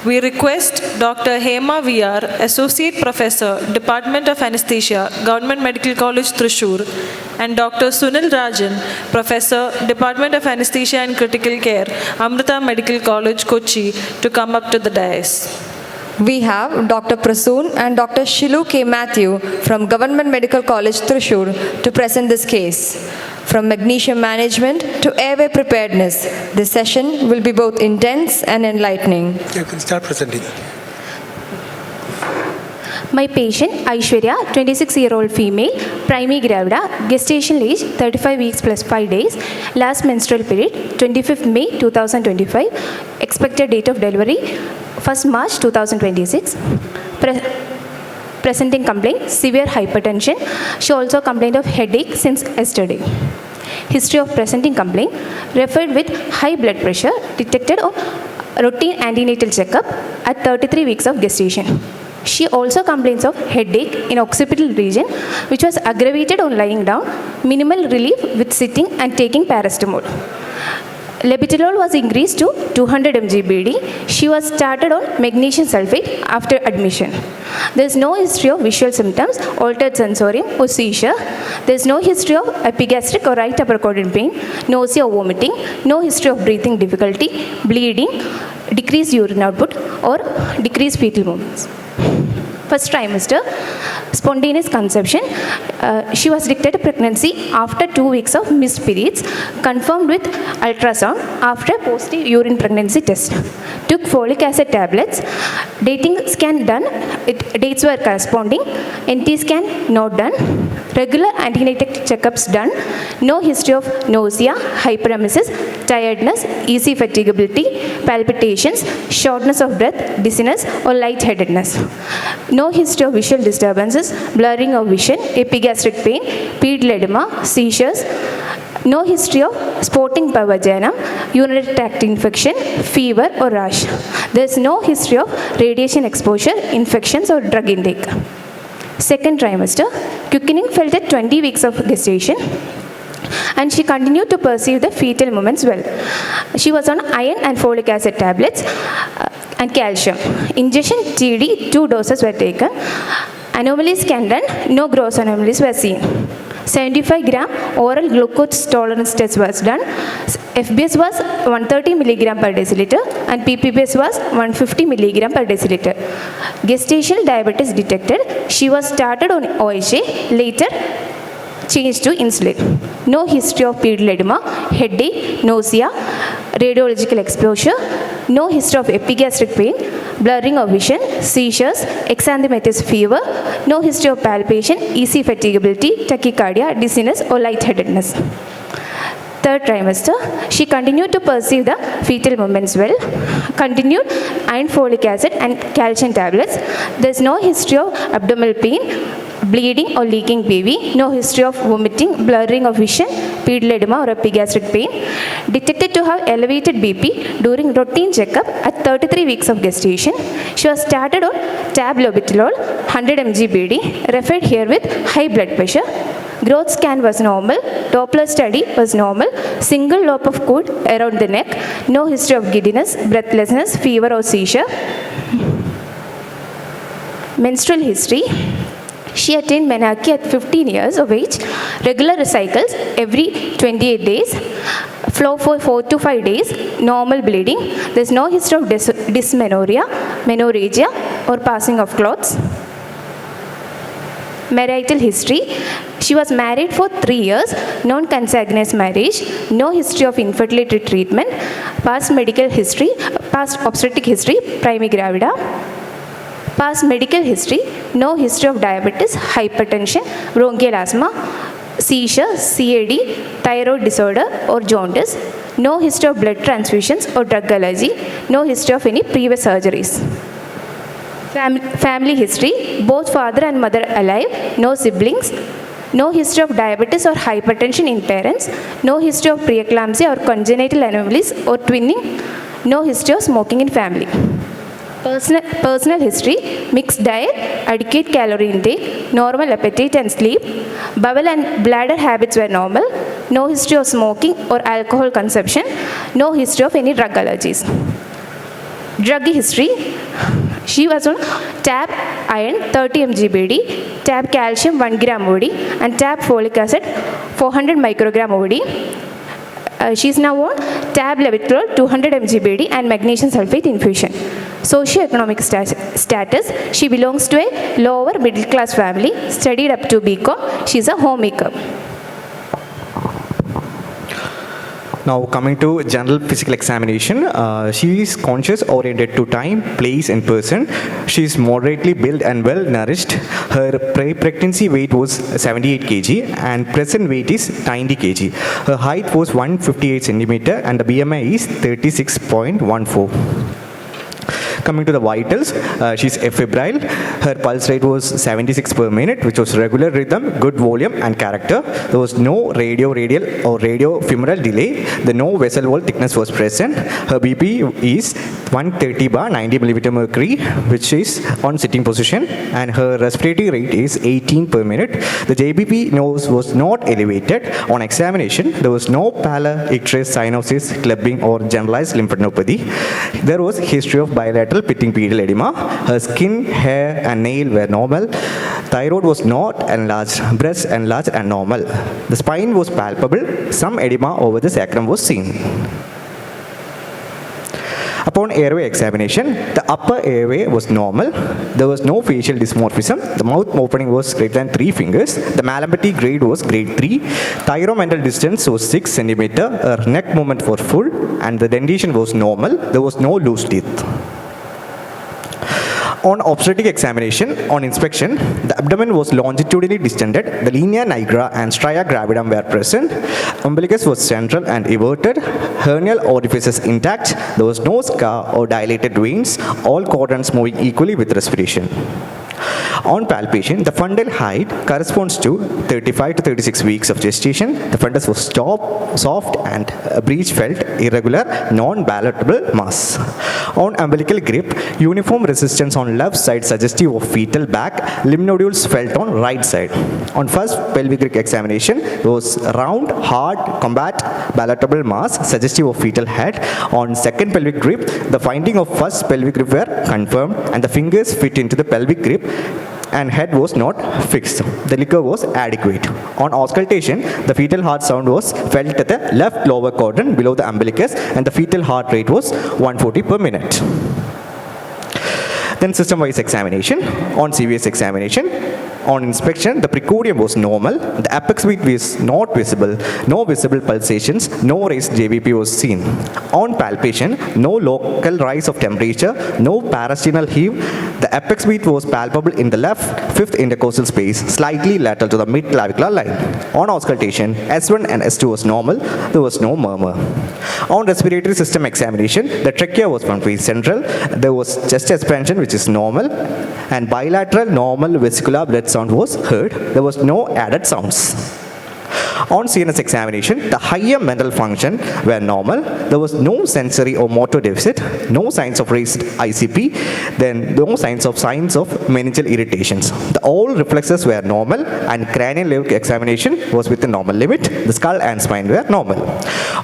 We request Dr. Hema VR, Associate Professor, Department of Anesthesia, Government Medical College, Thrissur, and Dr. Sunil Rajan, Professor, Department of Anesthesia and Critical Care, Amrita Medical College, Kochi, to come up to the dais. We have Dr. Prasoon and Dr. Shilu K. Matthew from Government Medical College, Thrissur, to present this case. From magnesium management to airway preparedness, this session will be both intense and enlightening. You can start presenting. My patient Aishwarya, 26-year-old female, primary gravida, gestation age 35 weeks plus 5 days, last menstrual period 25th May 2025, expected date of delivery 1st March 2026. Presenting complaint, severe hypertension. She also complained of headache since yesterday. History of presenting complaint, referred with high blood pressure, detected on routine antenatal checkup at 33 weeks of gestation. She also complains of headache in occipital region, which was aggravated on lying down, minimal relief with sitting and taking paracetamol. Labetalol was increased to 200 mg BD. She was started on magnesium sulfate after admission. There is no history of visual symptoms, altered sensorium or seizure. There is no history of epigastric or right upper quadrant pain, nausea or vomiting, no history of breathing difficulty, bleeding, decreased urine output or decreased fetal movements. First trimester, spontaneous conception. She was declared pregnancy after 2 weeks of missed periods, confirmed with ultrasound after post-urine pregnancy test. Took folic acid tablets. Dating scan done. Dates were corresponding. NT scan not done. Regular antenatal checkups done. No history of nausea, hyperemesis, tiredness, easy fatigability, palpitations, shortness of breath, dizziness or lightheadedness. No history of visual disturbances, blurring of vision, epigastric pain, pedal edema, seizures. No history of spotting per vaginum, urinary tract infection, fever or rash. There is no history of radiation exposure, infections or drug intake. Second trimester, quickening felt at 20 weeks of gestation, and she continued to perceive the fetal movements well. She was on iron and folic acid tablets and calcium. Injection TD, 2 doses were taken. Anomalies scanned done, no gross anomalies were seen. 75 gram oral glucose tolerance test was done. FBS was 130 milligram per deciliter and PPBS was 150 milligram per deciliter. Gestational diabetes detected. She was started on OHA, later changed to insulin. No history of pedal edema, headache, nausea, radiological exposure. No history of epigastric pain, blurring of vision, seizures, exanthematous fever. No history of palpation, easy fatigability, tachycardia, dizziness or lightheadedness. Third trimester, she continued to perceive the fetal movements well, continued iron folic acid and calcium tablets. There is no history of abdominal pain, bleeding or leaking PV, no history of vomiting, blurring of vision, pedal edema or epigastric pain. Detected to have elevated BP during routine checkup at 33 weeks of gestation. She was started on tab labetalol, 100 mg BD, referred here with high blood pressure. Growth scan was normal, Doppler study was normal, single lobe of cord around the neck, no history of giddiness, breathlessness, fever or seizure. Menstrual history. She attained menarche at 15 years of age, regular cycles every 28 days, flow for 4 to 5 days, normal bleeding. There is no history of dysmenorrhea, menorrhagia or passing of clots. Marital history. She was married for 3 years, non-consanguineous marriage, no history of infertility treatment, past medical history, past obstetric history, primary gravida. Past medical history, no history of diabetes, hypertension, bronchial asthma, seizure, CAD, thyroid disorder or jaundice, no history of blood transfusions or drug allergy, no history of any previous surgeries. Family history, both father and mother alive, no siblings, no history of diabetes or hypertension in parents, no history of preeclampsia or congenital anomalies or twinning, no history of smoking in family. Personal history, mixed diet, adequate calorie intake, normal appetite and sleep, bowel and bladder habits were normal, no history of smoking or alcohol consumption, no history of any drug allergies. Drug history, she was on tab iron 30 mg BD, tab calcium 1 gram OD, and tab folic acid 400 microgram OD. She is now on tab levotiroxal 200 mg BD and magnesium sulfate infusion. Socioeconomic status, she belongs to a lower middle class family, studied up to BCom. She is a homemaker. Now coming to general physical examination, she is conscious oriented to time, place and person. She is moderately built and well nourished. Her pre-pregnancy weight was 78 kg and present weight is 90 kg. Her height was 158 centimeter and the BMI is 36.14. Coming to the vitals, she's febrile. Her pulse rate was 76 per minute, which was regular rhythm, good volume and character. There was no radial or radiofemoral delay. The no vessel wall thickness was present. Her BP is 130/90 millimeter mercury, which is on sitting position, and her respiratory rate is 18 per minute. The JBP nose was not elevated. On examination, there was no pallor, icterus, cyanosis, clubbing or generalized lymphadenopathy. There was history of bilateral pitting pedal edema. Her skin, hair and nail were normal. Thyroid was not enlarged. Breast enlarged and normal. The spine was palpable. Some edema over the sacrum was seen. Upon airway examination, the upper airway was normal. There was no facial dysmorphism. The mouth opening was greater than 3 fingers. The Mallampati grade was grade 3. Thyromental distance was 6 centimeter. Her neck movement was full and the dentition was normal. There was no loose teeth. On obstetric examination, on inspection, the abdomen was longitudinally distended, the linea nigra and stria gravidum were present, umbilicus was central and everted, hernial orifices intact, there was no scar or dilated veins, all quadrants moving equally with respiration. On palpation, the fundal height corresponds to 35 to 36 weeks of gestation. The fundus was soft and a breech felt irregular, non-palatable mass. On umbilical grip, uniform resistance on left side suggestive of fetal back, limb nodules felt on right side. On first pelvic grip examination, it was round, hard, combat, palatable mass suggestive of fetal head. On second pelvic grip, the finding of first pelvic grip were confirmed and the fingers fit into the pelvic grip and head was not fixed. The liquor was adequate. On auscultation, the fetal heart sound was felt at the left lower quadrant below the umbilicus and the fetal heart rate was 140 per minute. Then system-wise examination. On CVS examination, on inspection, the precordium was normal, the apex beat was not visible, no visible pulsations, no raised JVP was seen. On palpation, no local rise of temperature, no parasternal heave, the apex beat was palpable in the left fifth intercostal space, slightly lateral to the mid-clavicular line. On auscultation, S1 and S2 was normal, there was no murmur. On respiratory system examination, the trachea was front face central, there was chest expansion which is normal, and bilateral normal vesicular blood sound was heard. There was no added sounds. On CNS examination, the higher mental function were normal. There was no sensory or motor deficit, no signs of raised ICP, then no signs of meningeal irritations. All reflexes were normal and cranial level examination was within normal limit. The skull and spine were normal.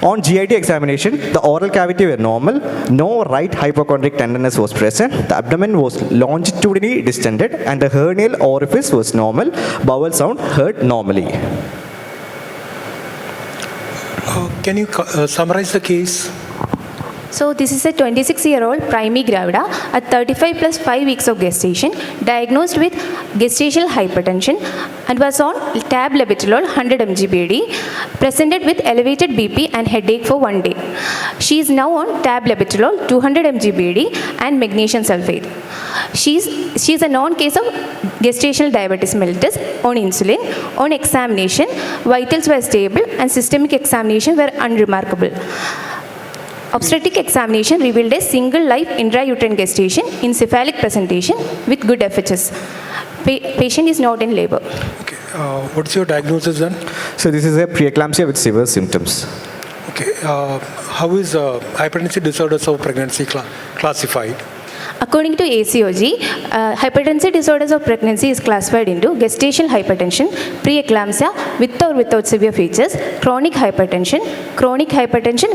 On GIT examination, the oral cavity were normal. No right hypochondric tenderness was present. The abdomen was longitudinally distended and the hernial orifice was normal. Bowel sound heard normally. Can you summarize the case? So this is a 26-year-old primary gravida at 35 plus 5 weeks of gestation, diagnosed with gestational hypertension and was on tab levotiroxal 100 mg BD, presented with elevated BP and headache for 1 day. She is now on tab levotiroxal 200 mg BD and magnesium sulfate. She is a known case of gestational diabetes mellitus on insulin. On examination, vitals were stable and systemic examination were unremarkable. Obstetric examination revealed a single live intrauterine gestation in cephalic presentation with good FHS. Patient is not in labor. Okay. What's your diagnosis then? So this is a preeclampsia with severe symptoms. Okay. How is hypertensive disorders of pregnancy classified? According to ACOG, hypertensive disorders of pregnancy is classified into gestational hypertension, preeclampsia with or without severe features, chronic hypertension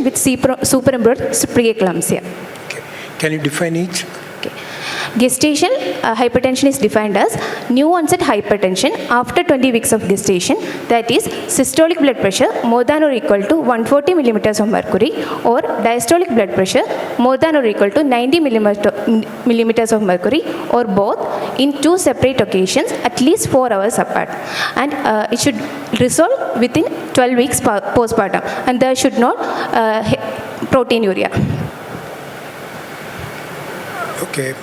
with superimposed preeclampsia. Okay. Can you define each? Okay. Gestational hypertension is defined as new onset hypertension after 20 weeks of gestation, that is systolic blood pressure more than or equal to 140 millimeters of mercury, or diastolic blood pressure more than or equal to 90 millimeters of mercury, or both, in two separate occasions at least 4 hours apart, and it should resolve within 12 weeks postpartum, and there should not proteinuria. Okay.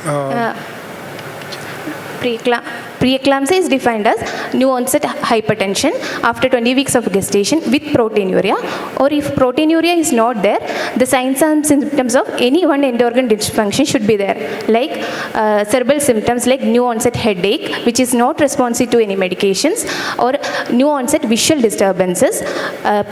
Preeclampsia is defined as new onset hypertension after 20 weeks of gestation with proteinuria, or if proteinuria is not there, the signs and symptoms of any one end organ dysfunction should be there, like cerebral symptoms like new onset headache which is not responsive to any medications, or new onset visual disturbances,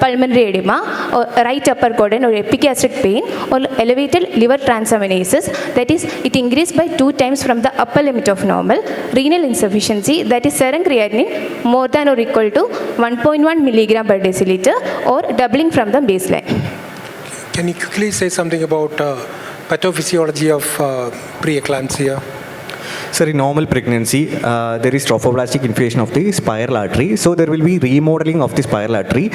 pulmonary edema, or right upper quadrant or epigastric pain, or elevated liver transaminases, that is it increased by 2 times from the upper limit of normal, renal insufficiency, that is serum creatinine more than or equal to 1.1 milligram per deciliter, or doubling from the baseline. Can you quickly say something about pathophysiology of preeclampsia? Sir, in normal pregnancy, there is trophoblastic inflammation of the spiral artery. So there will be remodeling of the spiral artery.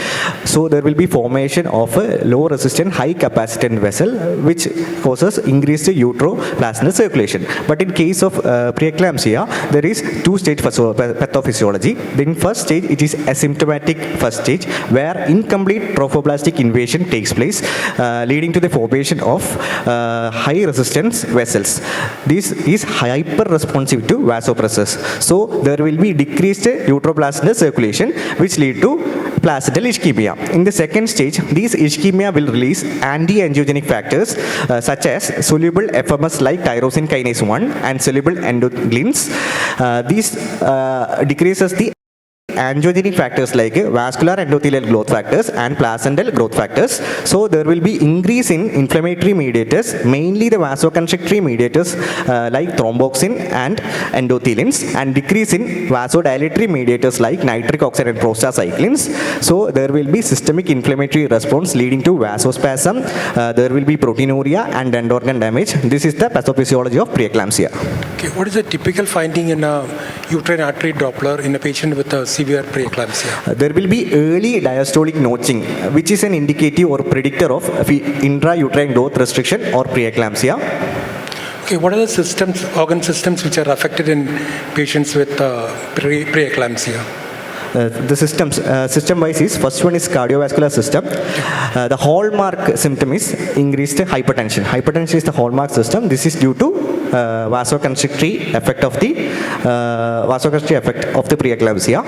So there will be formation of a low resistant, high capacitance vessel, which causes increased uteroplasmal circulation. But in case of preeclampsia, there is two-stage pathophysiology. In first stage, it is asymptomatic first stage, where incomplete trophoblastic invasion takes place, leading to the formation of high resistance vessels. This is hyper responsive to vasopressors. So there will be decreased uteroplasmal circulation, which lead to placental ischemia. In the second stage, these ischemia will release anti-angiogenic factors such as soluble FMS like tyrosine kinase 1 and soluble endoglins. These decreases the angiogenic factors like vascular endothelial growth factors and placental growth factors. So there will be increase in inflammatory mediators, mainly the vasoconstrictory mediators like thromboxane and endothelins, and decrease in vasodilatory mediators like nitric oxide and prostacyclins. So there will be systemic inflammatory response leading to vasospasm. There will be proteinuria and end organ damage. This is the pathophysiology of preeclampsia. Okay. What is the typical finding in a uterine artery Doppler in a patient with a severe preeclampsia? There will be early diastolic notching, which is an indicative or predictor of intrauterine growth restriction or preeclampsia. Okay, what are the systems, organ systems which are affected in patients with preeclampsia? The systems, system-wise is, first one is cardiovascular system. The hallmark symptom is increased hypertension. Hypertension is the hallmark system. This is due to vasoconstrictory effect of the preeclampsia.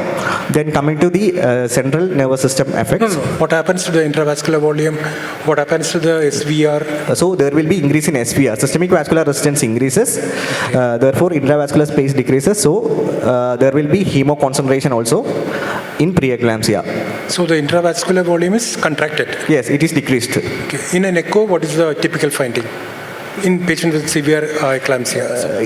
Then coming to the central nervous system effects. What happens to the intravascular volume? What happens to the SVR? So there will be increase in SVR. Systemic vascular resistance increases. Therefore, intravascular space decreases. So there will be hemoconcentration also in preeclampsia. So the intravascular volume is contracted? Yes, it is decreased. Okay. In an echo, what is the typical finding in patients with severe preeclampsia?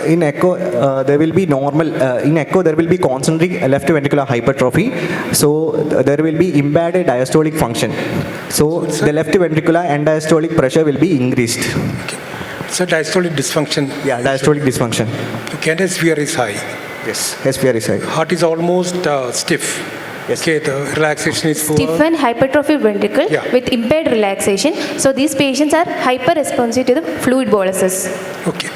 In echo, there will be normal. In echo, there will be concentric left ventricular hypertrophy. So there will be impaired diastolic function. So the left ventricular and diastolic pressure will be increased. Okay. So diastolic dysfunction? Yeah, diastolic dysfunction. Okay, and SVR is high? Yes, SVR is high. Heart is almost stiff. Yes. Okay, the relaxation is poor. Stiff and hypertrophic ventricle with impaired relaxation. So these patients are hyper responsive to the fluid boluses. Okay.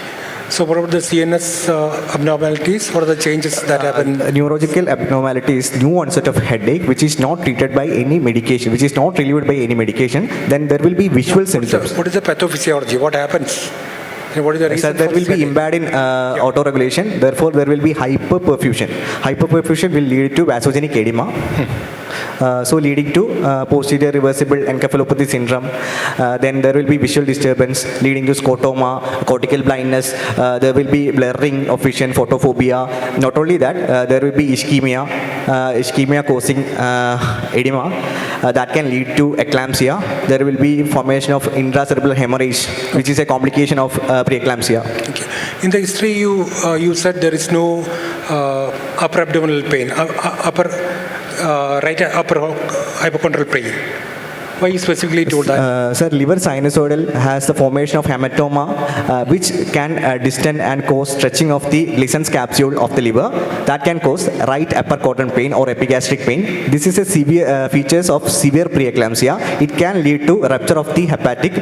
So what about the CNS abnormalities? What are the changes that happen? Neurological abnormalities, new onset of headache, which is not treated by any medication, which is not relieved by any medication. Then there will be visual symptoms. What is the pathophysiology? What happens? And what is the reason? There will be impaired in autoregulation. Therefore, there will be hyperperfusion. Hyperperfusion will lead to vasogenic edema. So leading to posterior reversible encephalopathy syndrome. Then there will be visual disturbance leading to scotoma, cortical blindness. There will be blurring of vision, photophobia. Not only that, there will be ischemia, ischemia causing edema that can lead to eclampsia. There will be formation of intracerebral hemorrhage, which is a complication of preeclampsia. Okay. In the history, you said there is no upper abdominal pain, right upper hypochondral pain. Why you specifically told that? Sir, liver sinusoidal has the formation of hematoma, which can distend and cause stretching of the Gleason's capsule of the liver. That can cause right upper quadrant pain or epigastric pain. This is a severe features of severe preeclampsia. It can lead to rupture of the hepatic,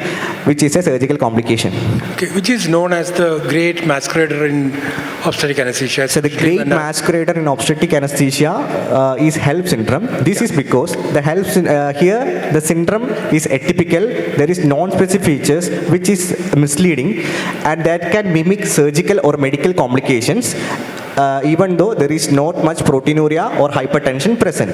which is a surgical complication. Okay, which is known as the great masquerader in obstetric anesthesia. So the great masquerader in obstetric anesthesia is HELP syndrome. This is because the HELP here the syndrome is atypical. There is non-specific features which is misleading, and that can mimic surgical or medical complications. Even though there is not much proteinuria or hypertension present.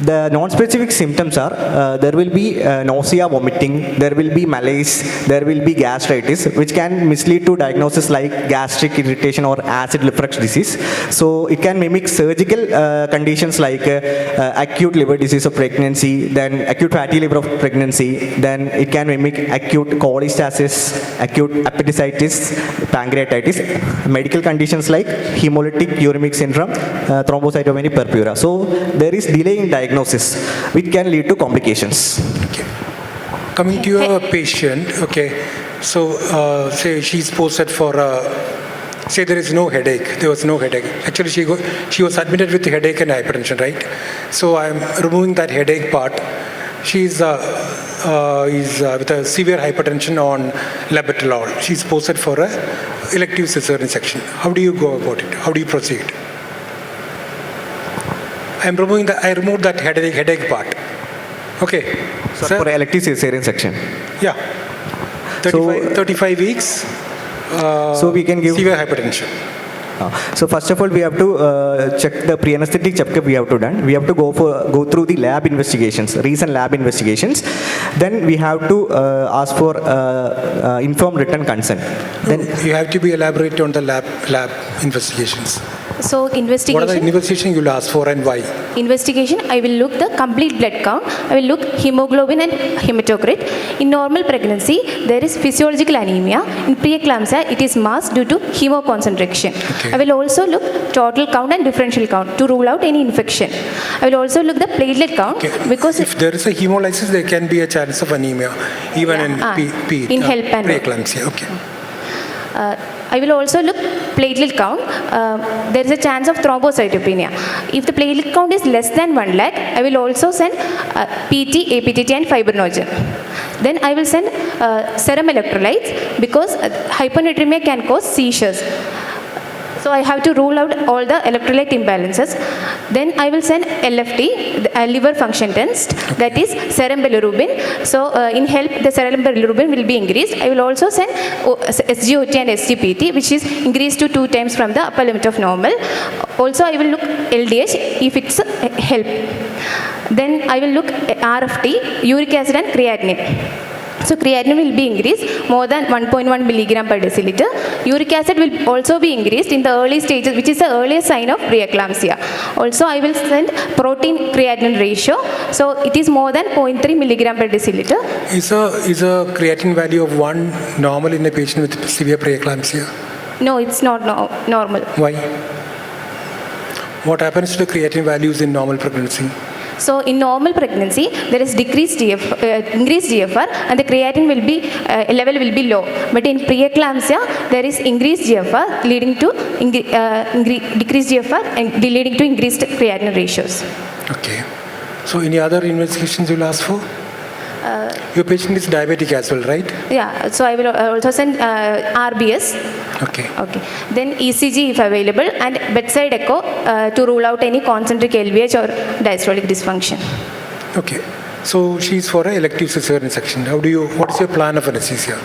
The non-specific symptoms are there will be nausea, vomiting, there will be malaise, there will be gastritis, which can mislead to diagnosis like gastric irritation or acid reflux disease. So it can mimic surgical conditions like acute liver disease of pregnancy, then acute fatty liver of pregnancy, then it can mimic acute cholestasis, acute appendicitis, pancreatitis, medical conditions like hemolytic uremic syndrome, thrombocytopenia purpura. So there is delay in diagnosis, which can lead to complications. Okay. Coming to your patient, okay, so say she's posted for, say there is no headache, there was no headache. Actually, she was admitted with headache and hypertension, right? So I'm removing that headache part. She's with a severe hypertension on labetalol. She's posted for a elective cesarean section. How do you go about it? How do you proceed? I removed that headache part. Okay. So Sir? for elective cesarean section. Yeah. 35 weeks. So we can give severe hypertension. So first of all, we have to check the pre-anesthetic checkup we have to done. We have to go through the lab investigations, recent lab investigations. Then we have to ask for informed written consent. Then You have to be elaborate on the lab investigations. So What are the investigation, investigations you'll ask for and why? investigation, I will look the complete blood count. I will look hemoglobin and hematocrit. In normal pregnancy, there is physiological anemia. In preeclampsia, it is masked due to hemoconcentration. Okay. I will also look total count and differential count to rule out any infection. I will also look the platelet count Okay. because If there is a hemolysis, there can be a chance of anemia, even in in HELP and preeclampsia. Okay. I will also look platelet count. There is a chance of thrombocytopenia. If the platelet count is less than 1 lakh, I will also send PT, APTT and fibrinogen. Then I will send serum electrolytes because hyponatremia can cause seizures. So I have to rule out all the electrolyte imbalances. Then I will send LFT, liver function test, that is serum bilirubin. So in HELP, the serum bilirubin will be increased. I will also send SGOT and SGPT, which is increased to 2 times from the upper limit of normal. Also, I will look LDH if it's HELP. Then I will look RFT, uric acid and creatinine. So creatinine will be increased more than 1.1 milligram per deciliter. Uric acid will also be increased in the early stages, which is the earliest sign of preeclampsia. Also, I will send protein creatinine ratio. So it is more than 0.3 milligram per deciliter. Is a creatinine value of 1 normal in a patient with severe preeclampsia? No, it's not normal. Why? What happens to the creatinine values in normal pregnancy? So in normal pregnancy, there is increased GFR and the creatinine will be level will be low. But in preeclampsia, there is increased GFR leading to decreased GFR and leading to increased creatinine ratios. Okay. So any other investigations you'll ask for? Your patient is diabetic as well, right? Yeah, so I will also send RBS. Okay. Okay. Then ECG if available and bedside echo to rule out any concentric LVH or diastolic dysfunction. Okay. So she's for an elective cesarean section. What is your plan of anesthesia?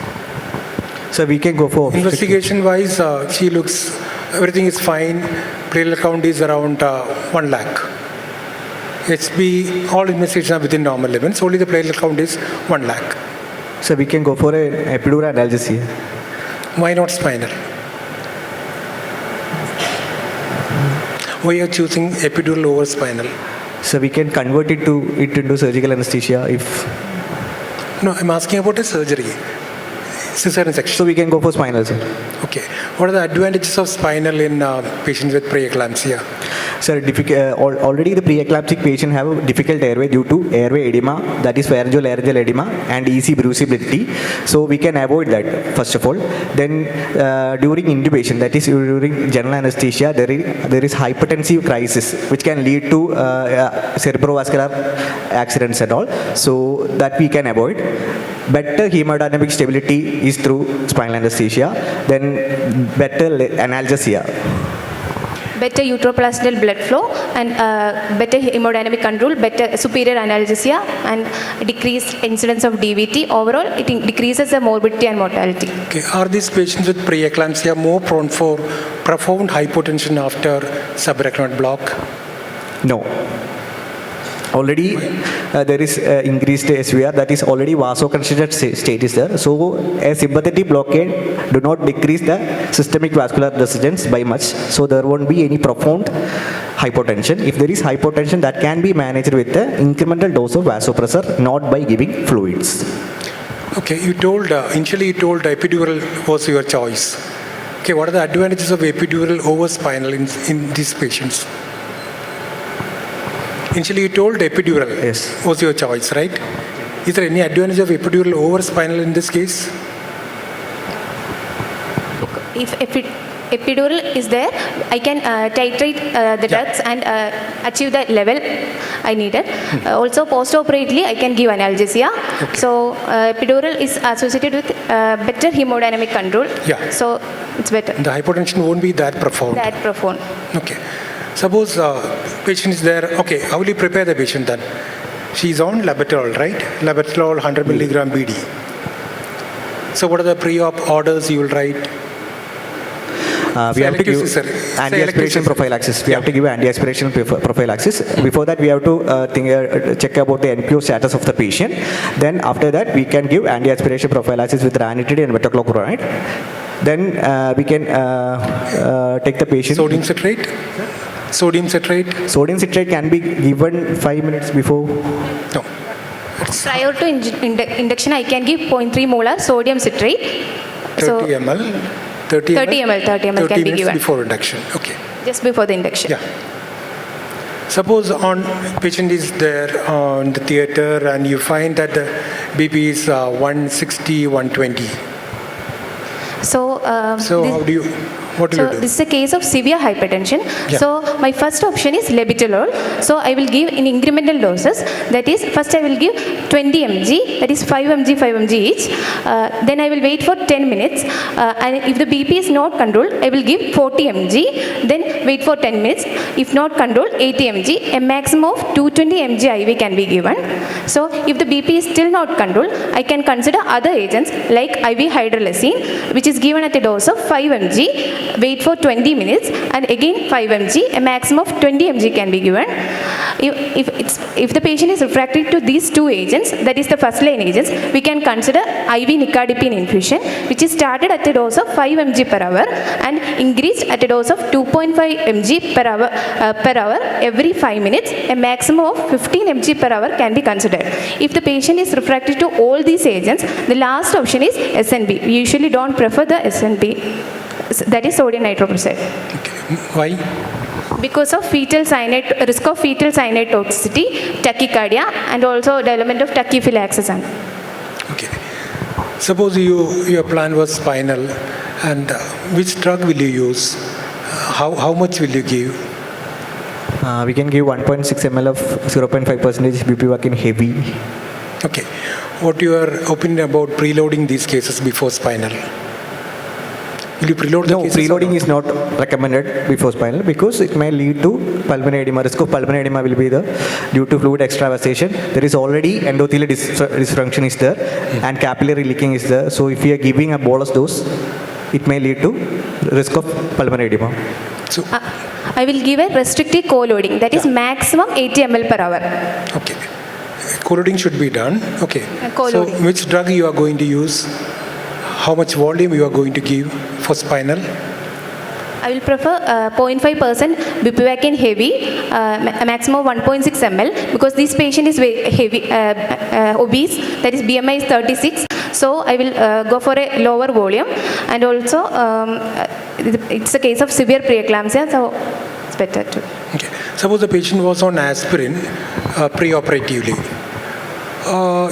so we can go for Investigation wise, she looks, everything is fine. Platelet count is around 1 lakh. HB, all investigations are within normal limits. Only the platelet count is 1 lakh. So we can go for an epidural analgesia. Why not spinal? Why are you choosing epidural over spinal? So we can convert it into surgical anesthesia if. No, I'm asking about a surgery. cesarean section. So we can go for spinal, sir. Okay. What are the advantages of spinal in patients with preeclampsia? Sir, already the preeclamptic patient have a difficult airway due to airway edema, that is pharyngolaryngeal edema, and easy bruisability. So we can avoid that, first of all. Then during intubation, that is during general anesthesia, there is hypertensive crisis, which can lead to cerebrovascular accidents and all. So that we can avoid. Better hemodynamic stability is through spinal anesthesia. Then better analgesia. Better uteroplacental blood flow and better hemodynamic control, better superior analgesia and decreased incidence of DVT. Overall, it decreases the morbidity and mortality. Okay. Are these patients with preeclampsia more prone for profound hypotension after subarachnoid block? No. Already there is increased SVR, that is already vasoconstricted state is there. So a sympathetic blockade do not decrease the systemic vascular resistance by much. So there won't be any profound hypotension. If there is hypotension, that can be managed with the incremental dose of vasopressor, not by giving fluids. Okay, you told, initially you told epidural was your choice. Okay, what are the advantages of epidural over spinal in these patients? Initially you told epidural Yes. was your choice, right? Is there any advantage of epidural over spinal in this case? If epidural is there, I can titrate the drugs and achieve the level I needed. Also, post-operatively, I can give analgesia. Okay. So, epidural is associated with better hemodynamic control. Yeah. So, it's better. The hypotension won't be that profound. That profound. Okay. Suppose patient is there. Okay, how will you prepare the patient then? She's on labetalol, right? Labetalol 100 milligram BD. So what are the pre-op orders you will write? We have to give Selective anti-aspiration cesarean. prophylaxis. We have Yeah. to give anti-aspiration prophylaxis. Before that, we have to check about the NPO status of the patient. Then after that, we can give anti-aspiration prophylaxis with ranitidine and metoclopramide. Then we can take the patient. Sodium citrate? Sodium citrate? Sodium citrate can be given 5 minutes before. No. Prior to induction, I can give 0.3 molar sodium citrate. 30 ml? 30 30 ml can be minutes given. before induction. Okay. Just before the induction. Yeah. Suppose patient is there on the theater and you find that the BP is 160, 120. So, What will you do? This is a case of severe hypertension. Yeah. So my first option is labetalol. So I will give in incremental doses. That is, first I will give 20 mg, that is 5 mg each. Then I will wait for 10 minutes. And if the BP is not controlled, I will give 40 mg. Then wait for 10 minutes. If not controlled, 80 mg. A maximum of 220 mg IV can be given. So if the BP is still not controlled, I can consider other agents like IV hydralazine, which is given at a dose of 5 mg. Wait for 20 minutes and again 5 mg, a maximum of 20 mg can be given. If the patient is refractory to these two agents, that is the first line agents, we can consider IV nicardipine infusion, which is started at a dose of 5 mg per hour and increased at a dose of 2.5 mg per hour every 5 minutes. A maximum of 15 mg per hour can be considered. If the patient is refractory to all these agents, the last option is SNB. We usually don't prefer the SNB. That is sodium nitroprusside. Okay. Why? Because of risk of fetal cyanide toxicity, tachycardia, and also development of tachyphylaxis. Okay. Suppose your plan was spinal, and which drug will you use? How much will you give? We can give 1.6 ml of 0.5% bupivacaine heavy. Okay. What your opinion about preloading these cases before spinal? Will you preload the No, cases? preloading is not recommended before spinal because it may lead to pulmonary edema. Risk of pulmonary edema will be there due to fluid extravasation. There is already endothelial dysfunction is there and capillary leaking is there. So if we are giving a bolus dose, it may lead to risk of pulmonary edema. So, I will give a restricted co-loading, that is maximum 80 ml per hour. okay. Co-loading should be done. Okay. So co-loading. which drug you are going to use? How much volume you are going to give for spinal? I will prefer 0.5% bupivacaine heavy, a maximum of 1.6 ml, because this patient is very heavy, obese, that is BMI is 36. So I will go for a lower volume, and also it's a case of severe preeclampsia, so it's better to. Okay. Suppose the patient was on aspirin pre-operatively.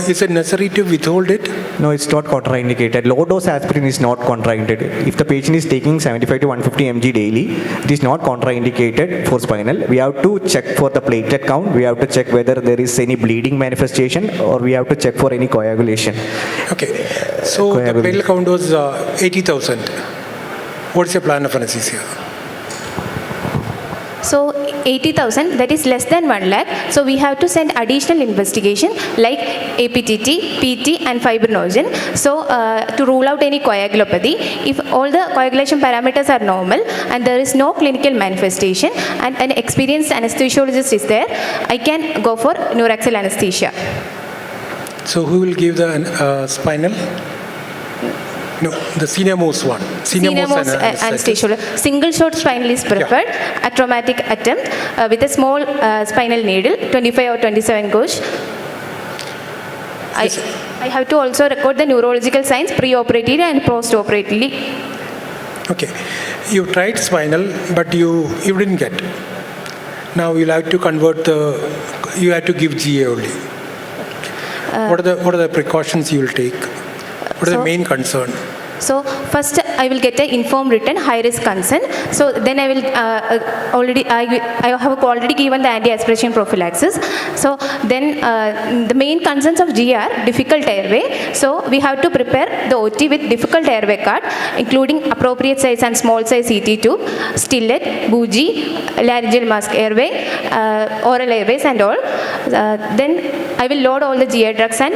Is it necessary to withhold it? No, it's not contraindicated. Low dose aspirin is not contraindicated. If the patient is taking 75 to 150 mg daily, it is not contraindicated for spinal. We have to check for the platelet count. We have to check whether there is any bleeding manifestation, or we have to check for any coagulation. Okay. So the platelet count was 80,000. What's your plan of anesthesia? So 80,000, that is less than 1 lakh. So we have to send additional investigation like APTT, PT and fibrinogen. So to rule out any coagulopathy, if all the coagulation parameters are normal and there is no clinical manifestation and an experienced anesthesiologist is there, I can go for neuraxial anesthesia. So who will give the spinal? No, the senior most one. Senior most anesthesiologist. Single shot spinal is preferred. A traumatic attempt with a small spinal needle, 25 or 27 gauge. I have to also record the neurological signs pre-operatively and post-operatively. Okay. You tried spinal, but you didn't get. Now you'll have to convert you have to give GA only. What are the precautions you will take? What are the main concern? So first I will get an informed written high risk consent. So then I will I have already given the anti-aspiration prophylaxis. So then the main concerns of GE are difficult airway. So we have to prepare the OT with difficult airway card, including appropriate size and small size CT tube, stillet, bougie, laryngeal mask airway, oral airways and all. Then I will load all the GI drugs and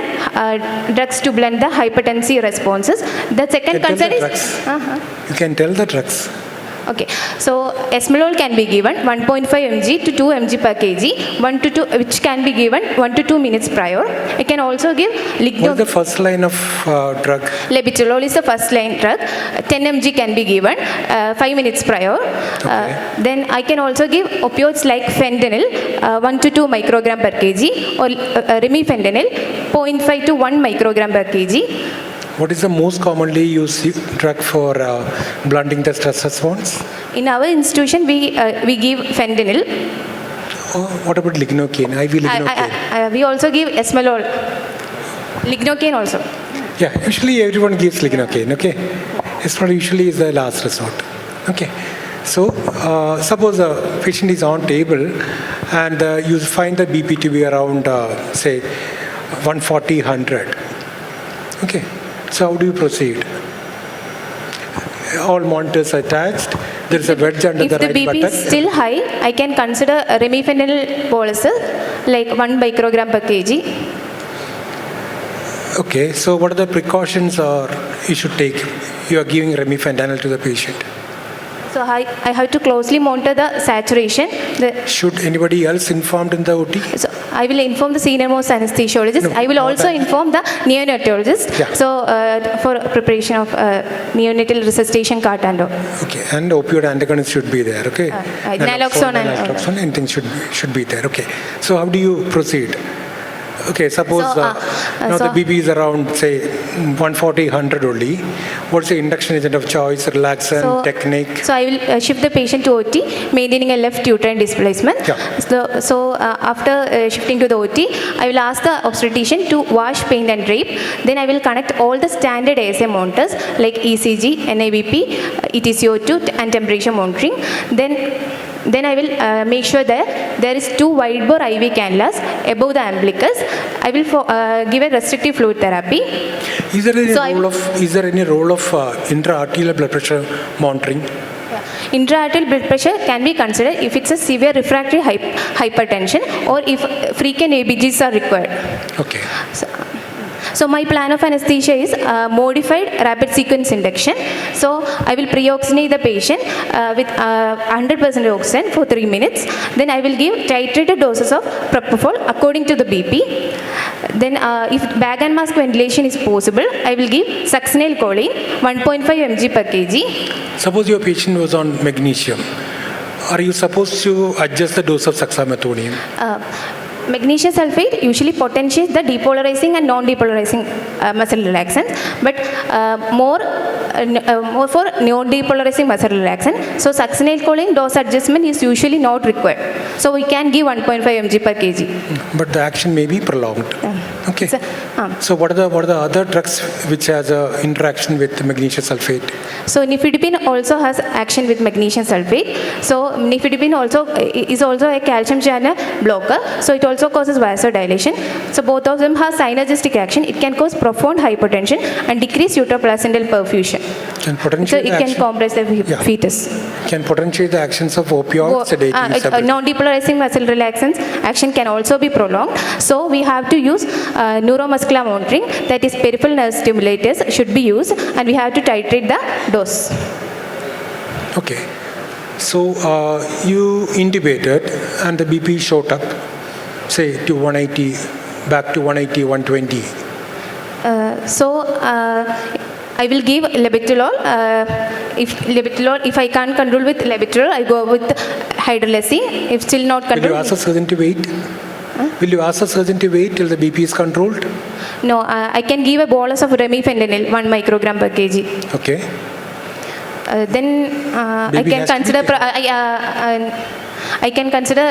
drugs to blend the hypertensive responses. The second concern is... You can tell the drugs. Okay, so esmolol can be given 1.5 mg to 2 mg per kg, 1 to 2, which can be given 1 to 2 minutes prior. I can also give What is the first line of drug? Labetalol is the first line drug. 10 mg can be given 5 minutes prior. Then I can also give opioids like fentanyl 1 to 2 microgram per kg, or remifentanil 0.5 to 1 microgram per kg. What is the most commonly used drug for blunting the stress response? In our institution, we give fentanyl. What about lignocaine? IV lignocaine? We also give esmolol. Lignocaine also. Yeah, usually everyone gives lignocaine, okay? Esmolol usually is the last resort. Okay. So, suppose a patient is on table and you find the BP to be around, say, 140, 100. Okay. So how do you proceed? All monitors attached. There is a wedge under the right button. If the BP is still high, I can consider remifentanil boluses like 1 microgram per kg. Okay, so what are the precautions you should take? You are giving remifentanil to the patient. So I have to closely monitor the saturation. Should anybody else informed in the OT? So I will inform the senior most anesthesiologist. No, I will also inform the neonatologist. Yeah. So for preparation of neonatal resuscitation cart and all. Okay, and opioid antagonist should be there. Okay. Naloxone and anything should be there. Okay. So how do you proceed? Okay, suppose now the BP is around, say, 140, 100 only. What's the induction agent of choice, relaxant, technique? So I will shift the patient to OT, maintaining a left uterine displacement. Yeah. So after shifting to the OT, I will ask the obstetrician to wash, paint and drape. Then I will connect all the standard ASA monitors like ECG, NIBP, ETCO2 and temperature monitoring. Then I will make sure that there is 2 wide bore IV cannulas above the umbilicus. I will give a restrictive fluid therapy. Is there any role of intra-arterial blood pressure monitoring? Intra-arterial blood pressure can be considered if it's a severe refractory hypertension or if frequent ABGs are required. Okay. So my plan of anesthesia is modified rapid sequence induction. So I will pre-oxygenate the patient with 100% oxygen for 3 minutes. Then I will give titrated doses of propofol according to the BP. Then if bag and mask ventilation is possible, I will give succinylcholine 1.5 mg per kg. Suppose your patient was on magnesium. Are you supposed to adjust the dose of suxamethonium? Magnesium sulfate usually potentiates the depolarizing and non-depolarizing muscle relaxants, but more for non-depolarizing muscle relaxant. So succinylcholine dose adjustment is usually not required. So we can give 1.5 mg per kg. But the action may be prolonged. Okay. So what are the other drugs which has a interaction with magnesium sulfate? So nifedipine also has action with magnesium sulfate. So nifedipine also is also a calcium channel blocker. So it also causes vasodilation. So both of them have synergistic action. It can cause profound hypertension and decrease uteroplacental perfusion. Can So potentiate it the can action- compress the fetus. Can potentiate the actions of opioids, sedatives, everything. Non-depolarizing muscle relaxants action can also be prolonged. So we have to use neuromuscular monitoring, that is peripheral nerve stimulators should be used, and we have to titrate the dose. Okay. So you intubated and the BP shot up, say to 180, back to 180, 120. I will give labetalol. If I can't control with labetalol, I go with hydralazine. If still not Will control, you ask the surgeon to wait? Will you ask the surgeon to wait till the BP is controlled? no, I can give a bolus of remifentanil 1 microgram per kg. Okay. Then I Baby can has to be consider I can consider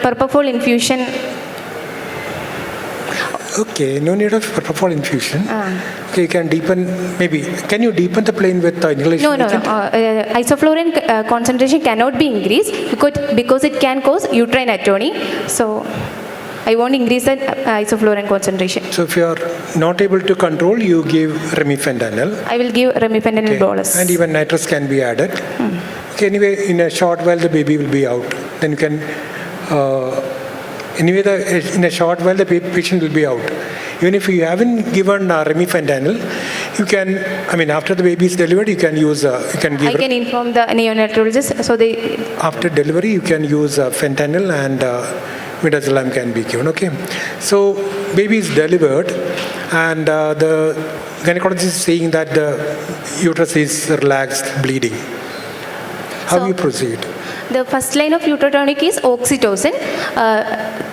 propofol infusion. Okay, no need of propofol infusion. Okay, you can deepen, maybe. Can you deepen the plane with inhalation No. agent? Isoflurane concentration cannot be increased because it can cause uterine atony. So I won't increase the isoflurane concentration. So if you are not able to control, you give remifentanil. I will give remifentanil Okay. bolus. And even nitrous can be added. Okay, anyway, in a short while the baby will be out. Then you can, in a short while the patient will be out. Even if you haven't given remifentanil, you can, after the baby is delivered, you can use, you can give, I can inform the neonatologist so they. after delivery, you can use fentanyl and midazolam can be given, okay? So baby is delivered and the gynecologist is saying that the uterus is relaxed, bleeding. How So- you proceed? The first line of uterotonic is oxytocin.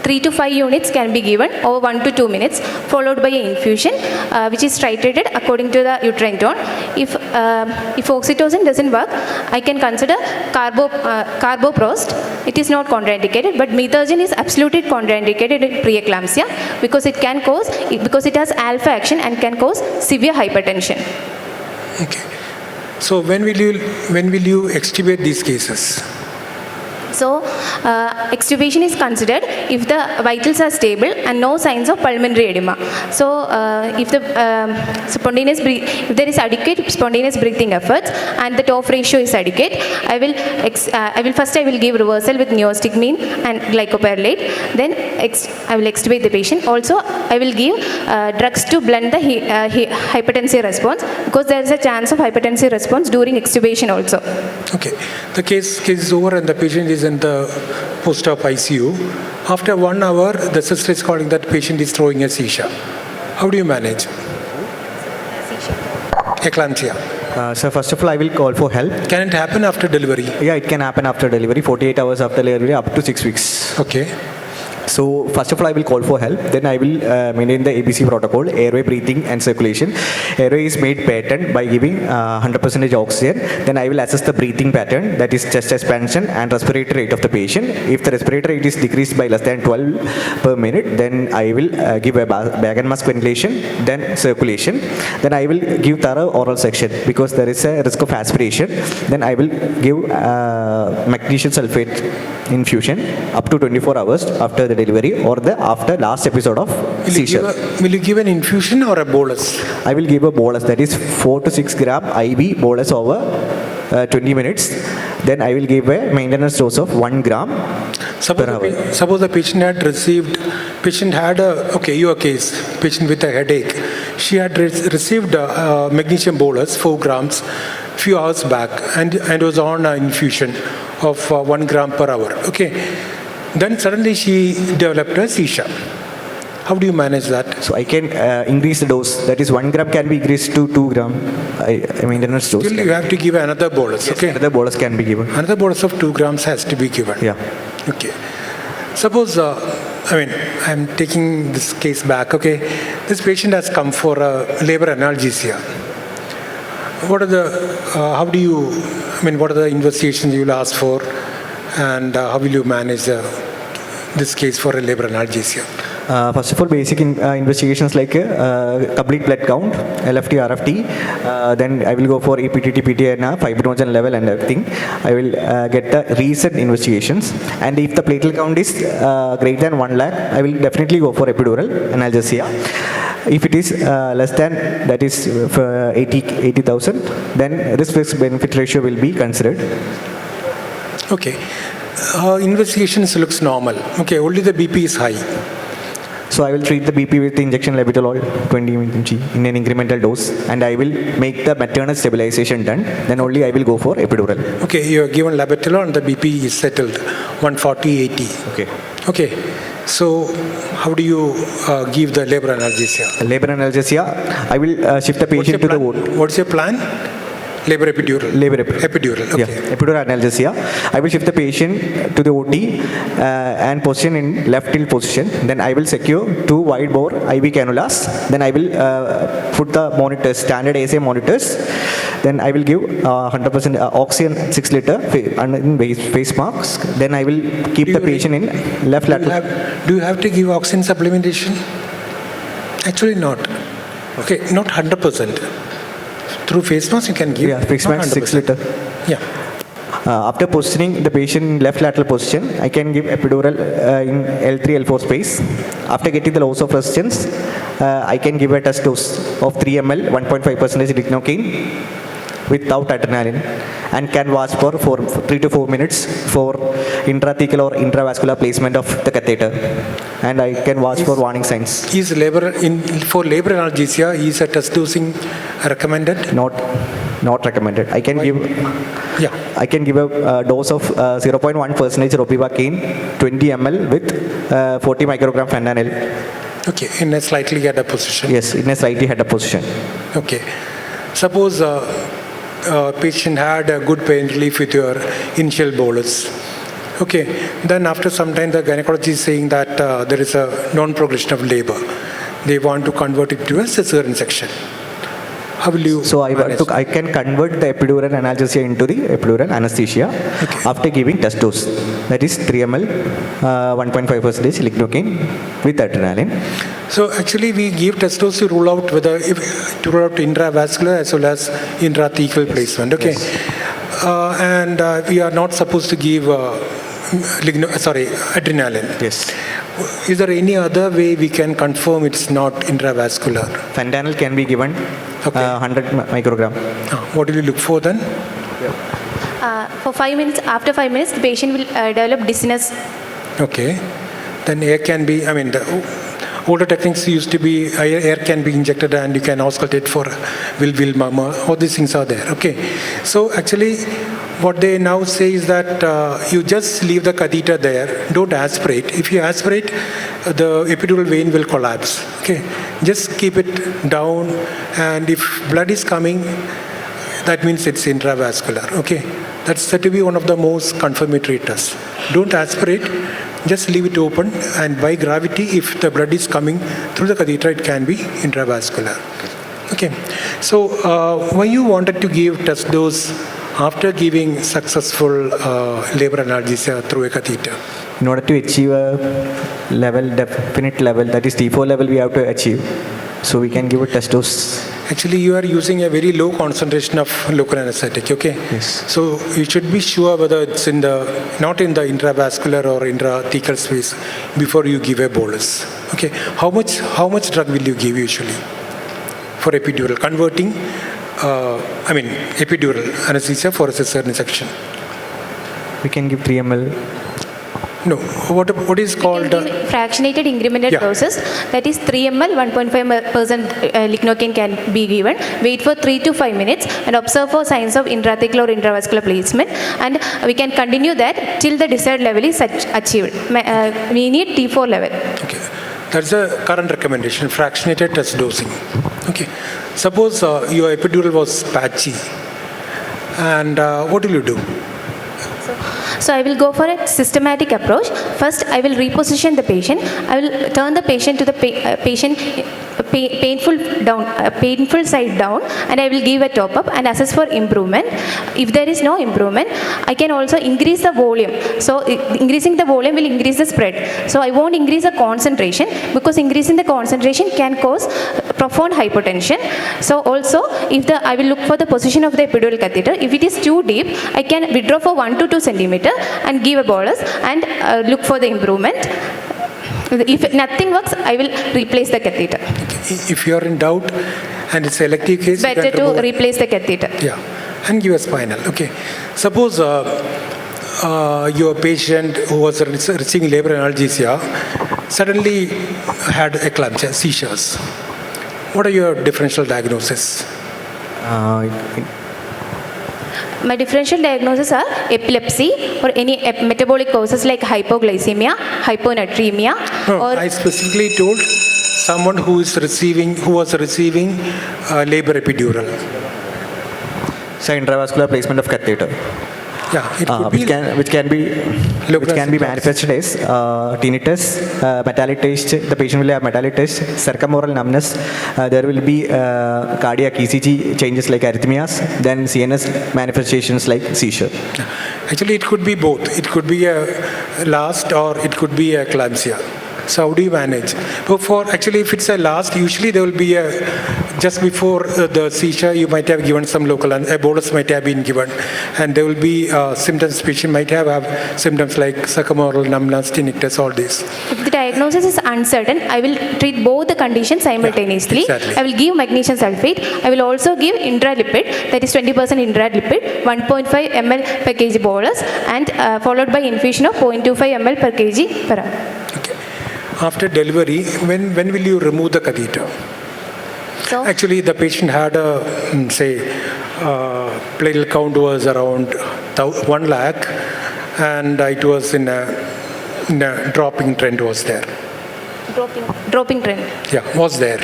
3 to 5 units can be given over 1 to 2 minutes, followed by an infusion, which is titrated according to the uterine tone. If oxytocin doesn't work, I can consider carboprost. It is not contraindicated, but methogen is absolutely contraindicated in preeclampsia because it has alpha action and can cause severe hypertension. Okay. So when will you extubate these cases? So, extubation is considered if the vitals are stable and no signs of pulmonary edema. So, if there is adequate spontaneous breathing efforts and the TOF ratio is adequate, I will give reversal with neostigmine and glycopyrrolate. Then I will extubate the patient. Also, I will give drugs to blunt the hypertensive response because there is a chance of hypertensive response during extubation also. Okay. The case is over and the patient is in the post-op ICU. After 1 hour, the sister is calling that patient is throwing a seizure. How do you manage? Eclampsia. So first of all, I will call for help. Can it happen after delivery? Yeah, it can happen after delivery, 48 hours after delivery, up to 6 weeks. Okay. So first of all, I will call for help. Then I will maintain the ABC protocol, airway, breathing and circulation. Airway is made pattern by giving 100% oxygen. Then I will assess the breathing pattern, that is chest expansion and respiratory rate of the patient. If the respiratory rate is decreased by less than 12 per minute, then I will give a bag and mask ventilation, then circulation. Then I will give thorough oral section because there is a risk of aspiration. Then I will give magnesium sulfate infusion up to 24 hours after the delivery or after last episode of seizure. Will you give an infusion or a bolus? I will give a bolus, that is 4 to 6 gram IV bolus over 20 minutes. Then I will give a maintenance dose of 1 gram per hour. Suppose the patient had your case, patient with a headache. She had received magnesium bolus, 4 grams, few hours back and was on an infusion of 1 gram per hour. Okay. Then suddenly she developed a seizure. How do you manage that? So I can increase the dose, that is 1 gram can be increased to 2 gram maintenance dose. Still you have to give another bolus. Yes, Okay. another bolus can be given. Another bolus of 2 grams has to be given. Yeah. Okay. Suppose I'm taking this case back, okay? This patient has come for labor analgesia. What are the, what are the investigations you will ask for, and how will you manage this case for a labor analgesia? First of all, basic investigations like complete blood count, LFT, RFT. Then I will go for EPTT, PTNA, fibrinogen level and everything. I will get the recent investigations. And if the platelet count is greater than 1 lakh, I will definitely go for epidural analgesia. If it is less than, that is for 80,000, then risk benefit ratio will be considered. Okay. Investigations looks normal. Okay, only the BP is high. So I will treat the BP with injection labetalol 20 mg in an incremental dose, and I will make the maternal stabilization done. Then only I will go for epidural. Okay, you are given labetalol and the BP is settled 140/80. Okay. Okay. So how do you give the labor analgesia? Labor analgesia, I will shift the patient to the ward. What's your plan? Labor epidural. Epidural. Okay. Yeah, epidural analgesia. I will shift the patient to the OT and position in left tilt position. Then I will secure 2 wide bore IV cannulas. Then I will put the monitors, standard ASA monitors. Then I will give 100% oxygen 6 liter in face masks. Then I will keep the patient in left lateral. Do you have to give oxygen supplementation? Actually not. Okay, not 100%. Through face mask you can give. Yeah, face mask 6 liter. Yeah. After positioning the patient in left lateral position, I can give epidural in L3, L4 space. After getting the loss of resistance, I can give a test dose of 3 ml, 1.5% lignocaine without adrenaline, and can watch for 3 to 4 minutes for intrathecal or intravascular placement of the catheter. And I can watch for warning signs. For labor analgesia, is a test dosing recommended? Not recommended. I can give a dose of 0.1% ropivacaine, 20 ml with 40 microgram fentanyl. Okay, in a slightly head-up position. Yes, in a slightly head-up position. Okay. Suppose patient had a good pain relief with your initial bolus. Okay, then after some time the gynecologist is saying that there is a non-progression of labor. They want to convert it to a cesarean section. How will you So I can convert the epidural analgesia into the epidural anesthesia after giving test dose. That is 3 ml, 1.5% lignocaine with adrenaline. So actually we give test dose to rule out intravascular as well as intrathecal placement. Okay. Yes. And we are not supposed to give adrenaline. Yes. Is there any other way we can confirm it's not intravascular? Fentanyl can be given 100 microgram. What will you look for then? For 5 minutes, after 5 minutes, the patient will develop dizziness. Okay. Then air can be, the older techniques used to be air can be injected and you can auscultate for will murmur. All these things are there. Okay. So actually, what they now say is that you just leave the catheter there. Don't aspirate. If you aspirate, the epidural vein will collapse. Okay. Just keep it down, and if blood is coming, that means it's intravascular. Okay. That's said to be one of the most confirmatory tests. Don't aspirate. Just leave it open, and by gravity, if the blood is coming through the catheter, it can be intravascular. Okay. So why you wanted to give test dose after giving successful labor analgesia through a catheter? In order to achieve a definite level, that is T4 level, we have to achieve. So we can give a test dose. Actually, you are using a very low concentration of local anesthetic, okay? Yes. So you should be sure whether it's not in the intravascular or intrathecal space before you give a bolus. Okay. How much drug will you give usually for epidural? Converting, epidural anesthesia for a cesarean section. We can give 3 ml. No, what is called Fractionated incremental doses, that is 3 ml, 1.5% lignocaine can be given. Wait for 3 to 5 minutes and observe for signs of intrathecal or intravascular placement, and we can continue that till the desired level is achieved. We need T4 level. Okay, that's the current recommendation, fractionated test dosing. Okay, suppose your epidural was patchy, and what will you do? So I will go for a systematic approach. First, I will reposition the patient. I will turn the patient to the painful side down, and I will give a top up and assess for improvement. If there is no improvement, I can also increase the volume. So increasing the volume will increase the spread. So I won't increase the concentration, because increasing the concentration can cause profound hypotension. So also, I will look for the position of the epidural catheter. If it is too deep, I can withdraw for 1 to 2 centimeter and give a bolus and look for the improvement. If nothing works, I will replace the catheter. If you are in doubt and it's elective case, you Better can to remove- replace the catheter. Yeah, and give a spinal. Okay. Suppose your patient who was receiving labor analgesia suddenly had eclampsia, seizures. What are your differential diagnoses? My differential diagnoses are epilepsy or any metabolic causes like hypoglycemia, hyponatremia, No, or I specifically told someone who was receiving labor epidural. So intravascular placement of catheter. Yeah, it could be Which can be Localized manifested as tinnitus, metallic taste. The patient will have metallic taste, circumoral numbness. There will be cardiac ECG changes like arrhythmias. Then CNS manifestations like seizure. Actually, it could be both. It could be a last or it could be a eclampsia. So how do you manage? But if it's a last, usually there will be just before the seizure, you might have given some local, a bolus might have been given, and there will be symptoms. Patient might have symptoms like circumoral numbness, tinnitus, all this. if the diagnosis is uncertain, I will treat both the conditions simultaneously. exactly. I will give magnesium sulfate. I will also give intralipid, that is 20% intralipid, 1.5 ml per kg bolus, and followed by infusion of 0.25 ml per kg per hour. After delivery, when will you remove the catheter? So, Actually, the patient had a, platelet count was around 1 lakh, and it was in a dropping trend was there. dropping trend. Yeah, was there.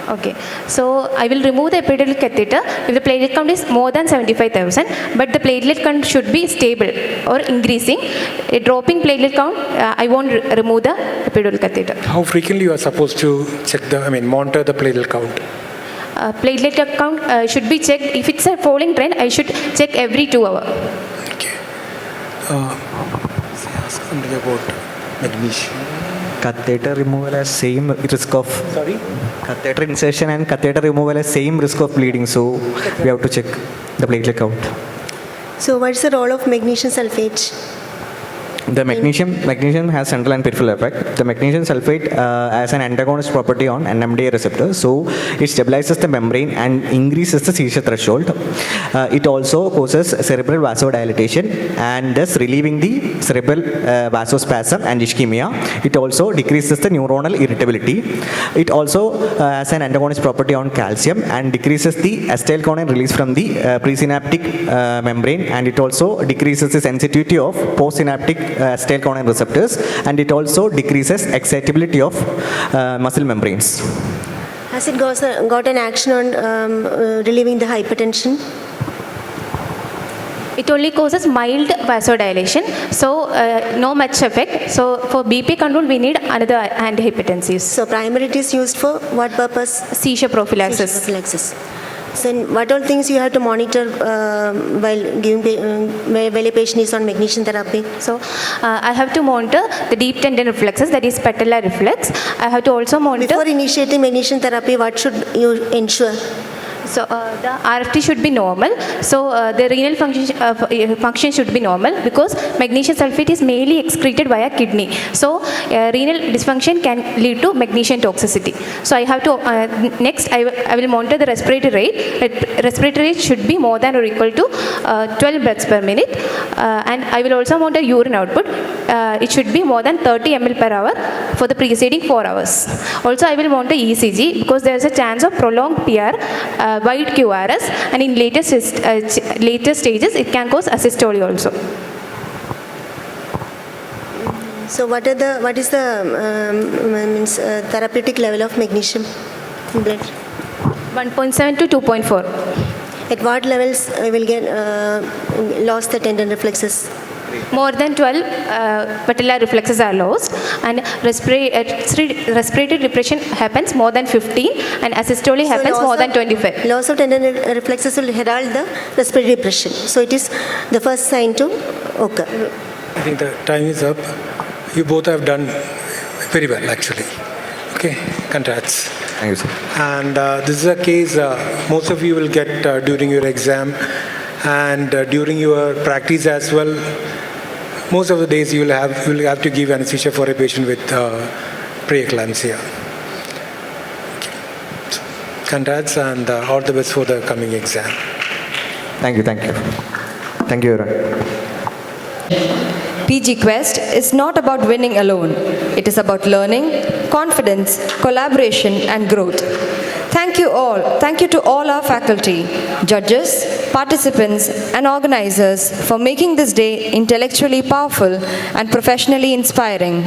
Okay, so I will remove the epidural catheter if the platelet count is more than 75,000, but the platelet count should be stable or increasing. A dropping platelet count, I won't remove the epidural catheter. How frequently you are supposed to monitor the platelet count? Platelet count should be checked. If it's a falling trend, I should check every 2 hours. Okay. Ask something about magnesium. Catheter removal has same risk of catheter insertion and catheter removal has same risk of bleeding. So we have to check the platelet count. So what's the role of magnesium sulfate? The magnesium has central and peripheral effect. The magnesium sulfate has an antagonist property on NMDA receptor, so it stabilizes the membrane and increases the seizure threshold. It also causes cerebral vasodilatation and thus relieving the cerebral vasospasm and ischemia. It also decreases the neuronal irritability. It also has an antagonist property on calcium and decreases the acetylcholine release from the presynaptic membrane, and it also decreases the sensitivity of postsynaptic acetylcholine receptors, and it also decreases excitability of muscle membranes. Has it got an action on relieving the hypertension? It only causes mild vasodilation, so no much effect. So for BP control, we need another antihypertensives. So primarily it is used for what purpose? Seizure prophylaxis. Seizure prophylaxis. So what all things you have to monitor while a patient is on magnesium therapy? So I have to monitor the deep tendon reflexes, that is patellar reflex. I have to also monitor. Before initiating magnesium therapy, what should you ensure? So the RFT should be normal. So the renal function should be normal, because magnesium sulfate is mainly excreted via kidney. So renal dysfunction can lead to magnesium toxicity. So I have to next I will monitor the respiratory rate. Respiratory rate should be more than or equal to 12 breaths per minute, and I will also monitor urine output. It should be more than 30 ml per hour for the preceding 4 hours. Also, I will monitor ECG, because there is a chance of prolonged PR, wide QRS, and in later stages it can cause asystole also. So what is the therapeutic level of magnesium in blood? 1.7 to 2.4. At what levels will get lost the tendon reflexes? More than 12 patellar reflexes are lost, and respiratory depression happens more than 15, and asystole happens loss more than of- 25. Loss of tendon reflexes will herald the respiratory depression. So it is the first sign to occur. I think the time is up. You both have done very well, actually. Okay, congrats. Thank you, sir. And this is a case most of you will get during your exam and during your practice as well. Most of the days you will have to give anesthesia for a patient with preeclampsia. Okay. So, congrats and all the best for the coming exam. Thank you. Thank you. Thank you, Your Honor. PG Quest is not about winning alone. It is about learning, confidence, collaboration, and growth. Thank you all. Thank you to all our faculty, judges, participants, and organizers for making this day intellectually powerful and professionally inspiring.